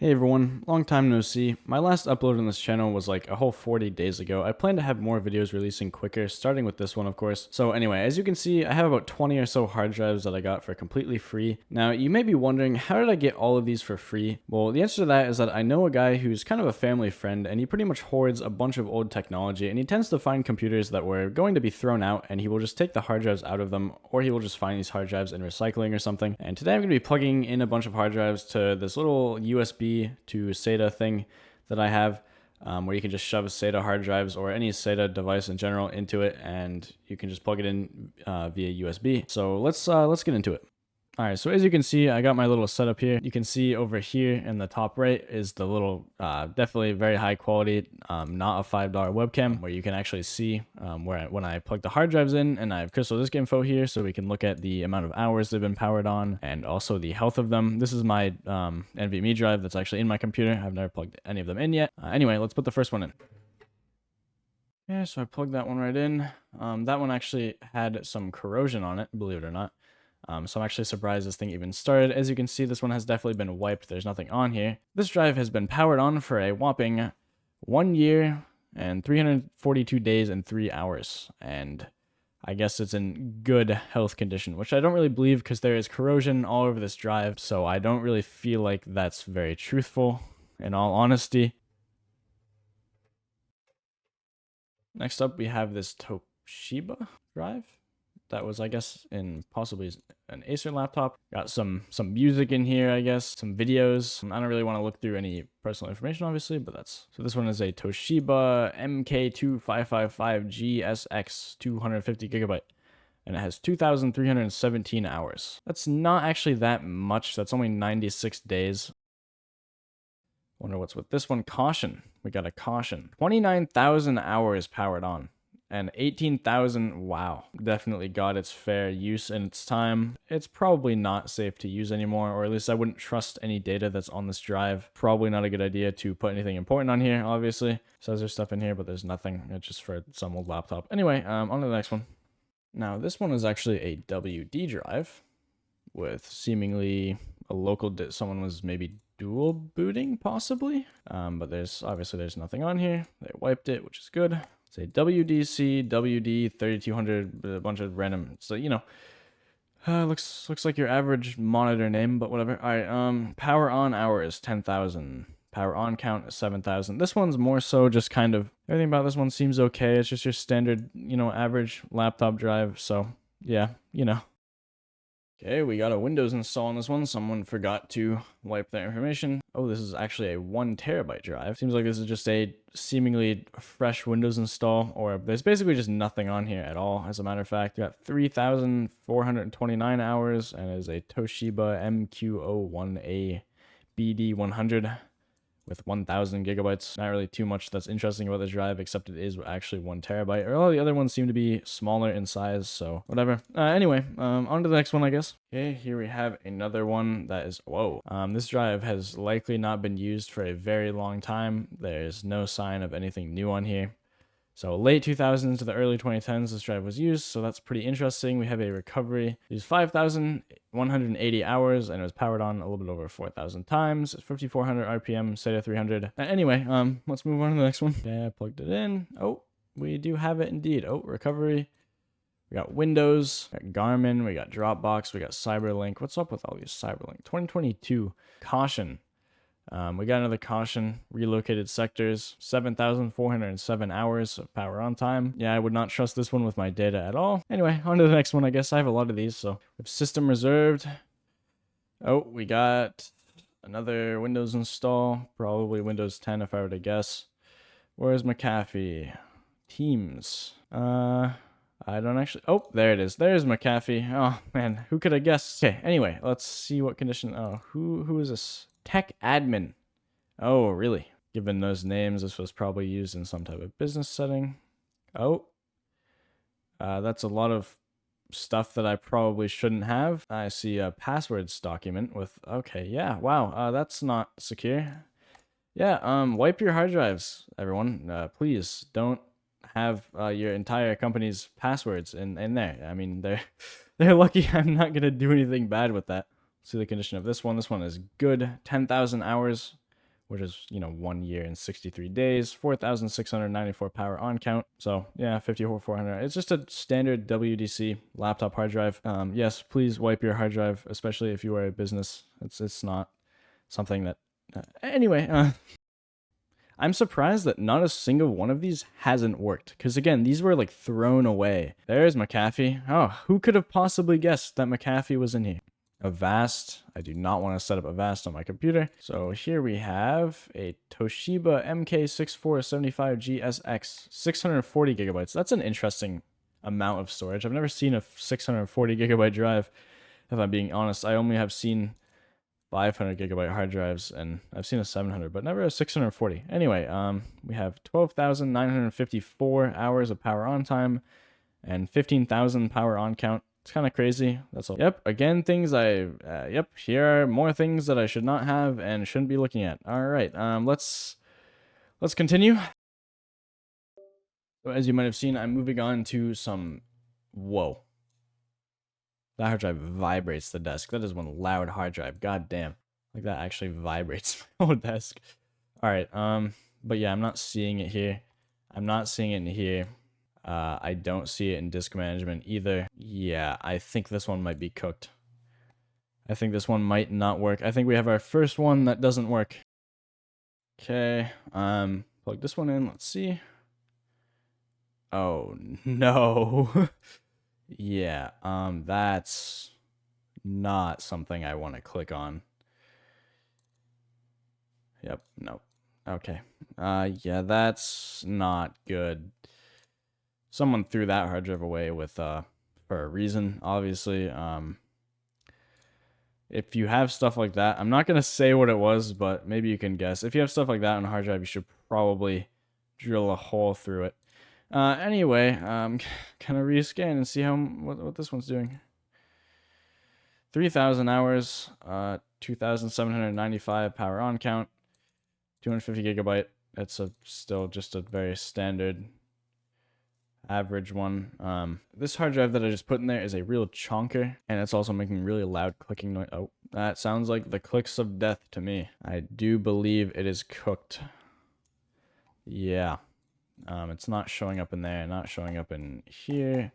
Hey everyone, long time no see. My last upload on this channel was like a whole 40 days ago. I plan to have more videos releasing quicker, starting with this one of course. So anyway, as you can see, I have about 20 or so hard drives that I got for completely free. Now you may be wondering, how did I get all of these for free? Well, the answer to that is that I know a guy who's kind of a family friend and he pretty much hoards a bunch of old technology, and he tends to find computers that were going to be thrown out, and he will just take the hard drives out of them, or he will just find these hard drives in recycling or something. And today I'm going to be plugging in a bunch of hard drives to this little USB to SATA thing that I have, where you can just shove SATA hard drives or any SATA device in general into it, and you can just plug it in via USB. So let's get into it. All right, so as you can see, I got my little setup here. You can see over here in the top right is the little, definitely very high quality, not a $5 webcam, where you can actually see when I plug the hard drives in, and I have crystal disk info here, so we can look at the amount of hours they've been powered on and also the health of them. This is my NVMe drive that's actually in my computer. I've never plugged any of them in yet. Anyway, let's put the first one in. Yeah, so I plugged that one right in. That one actually had some corrosion on it, believe it or not. So I'm actually surprised this thing even started. As you can see, this one has definitely been wiped. There's nothing on here. This drive has been powered on for a whopping 1 year and 342 days and 3 hours. And I guess it's in good health condition, which I don't really believe because there is corrosion all over this drive. So I don't really feel like that's very truthful, in all honesty. Next up, we have this Toshiba drive. That was, I guess, in possibly an Acer laptop. Got some music in here, I guess, some videos. I don't really want to look through any personal information, obviously, but that's... So this one is a Toshiba MK2555GSX 250 gigabyte, and it has 2,317 hours. That's not actually that much. That's only 96 days. Wonder what's with this one. Caution. We got a caution. 29,000 hours powered on. And 18,000, wow, definitely got its fair use in its time. It's probably not safe to use anymore, or at least I wouldn't trust any data that's on this drive. Probably not a good idea to put anything important on here, obviously. Says there's stuff in here, but there's nothing. It's just for some old laptop. Anyway, on to the next one. Now, this one is actually a WD drive with seemingly a local, someone was maybe dual booting, possibly. But there's nothing on here. They wiped it, which is good. Say WDC, WD 3200, a bunch of random. So you know, looks like your average monitor name, but whatever. All right. Power on hours 10,000. Power on count 7,000. This one's more so just kind of everything about this one seems okay. It's just your standard, average laptop drive. So yeah, Okay, we got a Windows install on this one. Someone forgot to wipe that information. Oh, this is actually a 1 terabyte drive. Seems like this is just a seemingly fresh Windows install, or there's basically just nothing on here at all. As a matter of fact, you got 3,429 hours, and it is a Toshiba MQ01A BD100 with 1,000 gigabytes. Not really too much that's interesting about this drive, except it is actually 1 terabyte. Or all the other ones seem to be smaller in size, so whatever. Anyway, on to the next one, I guess. Okay, here we have another one that is, whoa. This drive has likely not been used for a very long time. There's no sign of anything new on here. So late 2000s to the early 2010s, this drive was used, so that's pretty interesting. We have a recovery. It used 5,180 hours, and it was powered on a little bit over 4,000 times. 5,400 RPM, SATA 300. Anyway, let's move on to the next one. Okay, I plugged it in. Oh, we do have it indeed. Oh, recovery. We got Windows, we got Garmin, we got Dropbox, we got Cyberlink. What's up with all these Cyberlink? 2022. Caution. We got another caution, relocated sectors, 7,407 hours of power on time. Yeah, I would not trust this one with my data at all. Anyway, on to the next one, I guess. I have a lot of these, so we have system reserved. Oh, we got another Windows install, probably Windows 10 if I were to guess. Where's McAfee? Teams. I don't actually... Oh, there it is. There's McAfee. Oh, man, who could have guessed? Okay, anyway, let's see what condition... Oh, who is this? Tech admin. Oh, really? Given those names, this was probably used in some type of business setting. Oh. That's a lot of stuff that I probably shouldn't have. I see a passwords document with... Okay, yeah, wow. That's not secure. Yeah, wipe your hard drives, everyone. Please, don't have your entire company's passwords in there. I mean, they're lucky I'm not going to do anything bad with that. See the condition of this one. This one is good. 10,000 hours. which is, 1 year and 63 days, 4,694 power on count. So yeah, 54,400. It's just a standard WDC laptop hard drive. Yes, please wipe your hard drive, especially if you are a business. It's not something that, anyway, I'm surprised that not a single one of these hasn't worked. Because again, these were like thrown away. There's McAfee. Oh, who could have possibly guessed that McAfee was in here? Avast. I do not want to set up Avast on my computer. So here we have a Toshiba MK6475GSX, 640 gigabytes. That's an interesting amount of storage. I've never seen a 640 gigabyte drive. If I'm being honest, I only have seen 500 gigabyte hard drives, and I've seen a 700, but never a 640. Anyway, we have 12,954 hours of power on time and 15,000 power on count. It's kind of crazy. That's all. Yep. Again, yep. Here are more things that I should not have and shouldn't be looking at. All right. Let's continue. So as you might have seen, I'm moving on to some. Whoa. That hard drive vibrates the desk. That is one loud hard drive. God damn. Like that actually vibrates my whole desk. All right. But yeah, I'm not seeing it here. I'm not seeing it in here. I don't see it in disk management either. Yeah, I think this one might be cooked. I think this one might not work. I think we have our first one that doesn't work. Okay. Plug this one in. Let's see. Oh no. Yeah, that's not something I want to click on. Yep, nope. Okay. Yeah, that's not good. Someone threw that hard drive away with for a reason, obviously. If you have stuff like that, I'm not gonna say what it was, but maybe you can guess. If you have stuff like that on a hard drive, you should probably drill a hole through it. Anyway, can I rescan and see what this one's doing? 3,000 hours, 2,795 power on count, 250 gigabyte. That's still just a very standard average one. This hard drive that I just put in there is a real chonker, and it's also making really loud clicking noise. Oh, that sounds like the clicks of death to me. I do believe it is cooked. Yeah. It's not showing up in there, not showing up in here.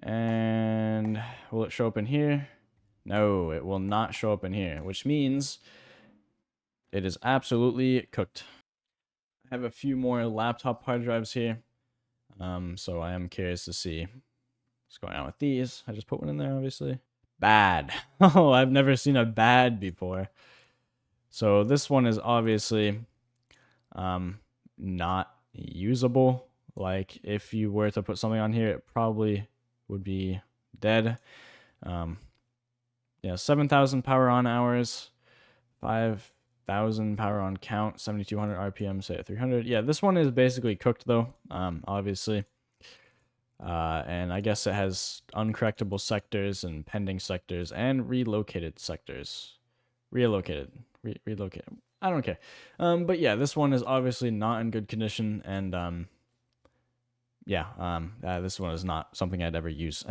And will it show up in here? No, it will not show up in here, which means it is absolutely cooked. I have a few more laptop hard drives here. So I am curious to see what's going on with these. I just put one in there, obviously. Bad. Oh, I've never seen a bad before. So this one is obviously not usable. Like if you were to put something on here, it probably would be dead. Yeah, 7,000 power on hours, 5,000 power on count, 7,200 RPM, say at 300. Yeah, this one is basically cooked though, obviously. And I guess it has uncorrectable sectors and pending sectors and relocated sectors. Relocated. I don't care. But yeah, this one is obviously not in good condition, and yeah, this one is not something I'd ever use.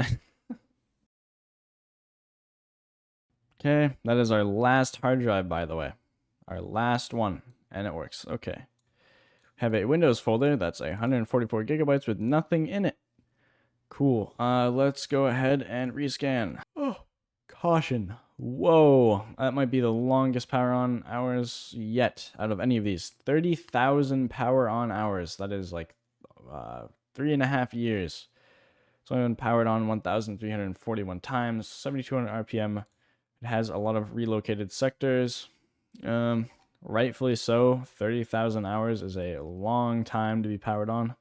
Okay, that is our last hard drive, by the way. Our last one, and it works. Okay. Have a Windows folder that's 144 gigabytes with nothing in it. Cool. Let's go ahead and rescan. Oh, caution. Whoa, that might be the longest power on hours yet out of any of these. 30,000 power on hours. That is like 3.5 years. So I've been powered on 1,341 times, 7,200 RPM. It has a lot of relocated sectors. Rightfully so. 30,000 hours is a long time to be powered on.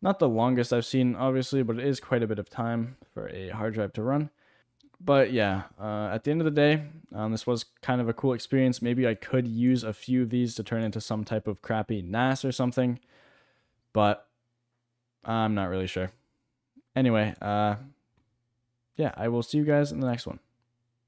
Not the longest I've seen, obviously, but it is quite a bit of time for a hard drive to run. But yeah, at the end of the day, this was kind of a cool experience. Maybe I could use a few of these to turn into some type of crappy NAS or something, but I'm not really sure. Anyway, yeah, I will see you guys in the next one.